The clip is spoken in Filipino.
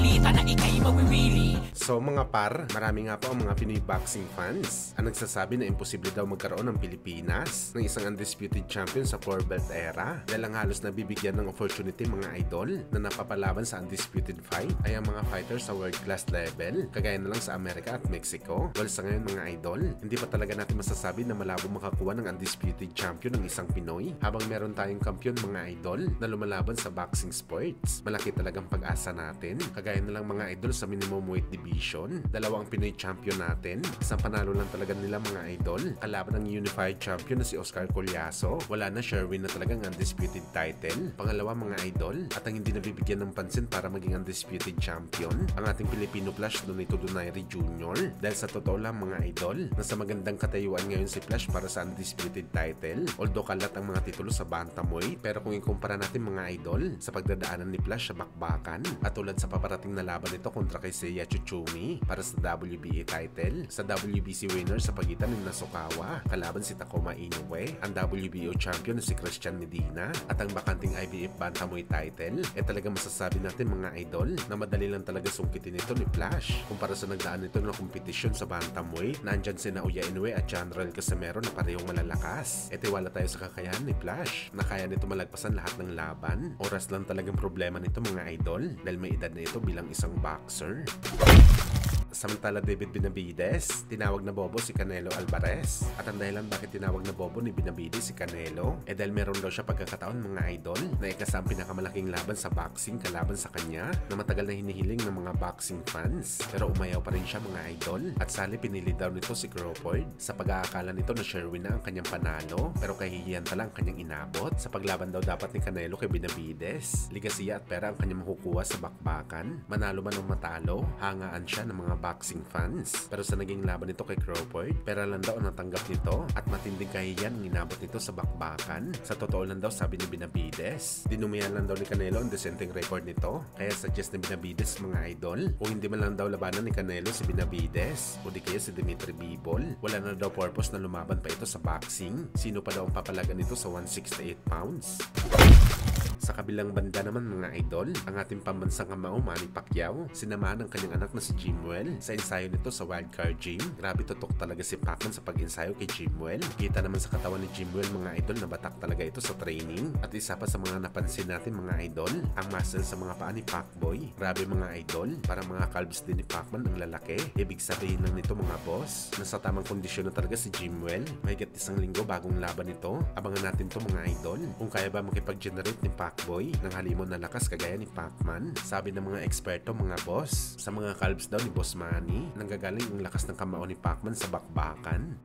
balita na ika'y mawiwili. So mga par, marami nga po ang mga Pinoy boxing fans ang nagsasabi na imposible daw magkaroon ng Pilipinas ng isang undisputed champion sa 4-belt era dahil ang halos nabibigyan ng opportunity mga idol na napapalaban sa undisputed fight ay ang mga fighters sa world class level kagaya na lang sa Amerika at Mexico. Well, sa ngayon mga idol, hindi pa talaga natin masasabi na malabo makakuha ng undisputed champion ng isang Pinoy habang meron tayong kampiyon mga idol na lumalaban sa boxing sports. Malaki talagang pag-asa natin kagaya na lang mga idol sa minimum weight division. Dalawang Pinoy champion natin. Isang panalo lang talaga nila mga idol. Kalaban ng unified champion na si Oscar Collazo. Wala na, Sherwin na talagang undisputed title. Pangalawa mga idol. At ang hindi nabibigyan ng pansin para maging undisputed champion, ang ating Filipino Flash Donito Donaire Jr. Dahil sa totoo lang mga idol, nasa magandang katayuan ngayon si Flash para sa undisputed title. Although kalat ang mga titulo sa bantamweight, pero kung ikumpara natin mga idol sa pagdadaanan ni Flash sa bakbakan at tulad sa paparating na laban nito kontra kay Seiya Chuchumi para sa WBA title, sa WBC winner sa pagitan ni Nasukawa, kalaban si Takuma Inoue, ang WBO champion na si Christian Medina, at ang bakanting IBF bantamweight title, talaga masasabi natin mga idol na madali lang talaga sungkitin ito ni Flash kumpara sa nagdaan nito ng kompetisyon sa bantamweight na andyan si Naoya Inoue at Janrel Casimero na parehong malalakas. Tiwala tayo sa kakayahan ni Flash na kaya nito malagpasan lahat ng laban. Oras lang talagang problema nito mga idol dahil may edad na ito bilang isang boxer. Samantala David Benavides, tinawag na bobo si Canelo Alvarez. At ang dahilan bakit tinawag na bobo ni Benavides si Canelo, dahil meron daw siya pagkakataon mga idol na ikasa ang pinakamalaking laban sa boxing kalaban sa kanya na matagal na hinihiling ng mga boxing fans. Pero umayaw pa rin siya mga idol at sali pinili daw nito si Crawford sa pag-aakala nito na Sherwin na ang kanyang panalo pero kahihiyan pala ang kanyang inabot. Sa paglaban daw dapat ni Canelo kay Benavides, ligasiya at pera ang kanyang makukuha sa bakbakan. Manalo man o matalo, hangaan siya ng mga boxing fans. Pero sa naging laban nito kay Crawford, pera lang daw ang natanggap nito at matinding kahihiyan ang inabot nito sa bakbakan. Sa totoo lang daw sabi ni Benavides, dinumihan lang daw ni Canelo ang dissenting record nito. Kaya suggest ni Benavides mga idol, kung hindi man lang daw labanan ni Canelo si Benavides o di kaya si Dimitri Bivol, wala na daw purpose na lumaban pa ito sa boxing. Sino pa daw ang papalagan nito sa 168 pounds? Sa kabilang banda naman mga idol, ang ating pambansang kamao Manny Pacquiao, sinamahan ng kanyang anak na si Jimwell sa ensayo nito sa wildcard gym. Grabe tutok talaga si Pacman sa pag-ensayo kay Jimwell. Kita naman sa katawan ni Jimwell mga idol na batak talaga ito sa training. At isa pa sa mga napansin natin mga idol, ang muscle sa mga paa ni Pacboy. Grabe mga idol, para mga calves din ni Pacman ang lalaki. Ibig sabihin lang nito mga boss, nasa tamang kondisyon na talaga si Jimwell. Mahigit isang linggo bagong laban nito. Abangan natin to mga idol, kung kaya ba makipag-generate ni Pacboy ng halimon na lakas kagaya ni Pacman. Sabi ng mga eksperto mga boss, sa mga calves daw ni Boss Manny, nanggagaling ang lakas ng kamao ni Pacman sa bakbakan.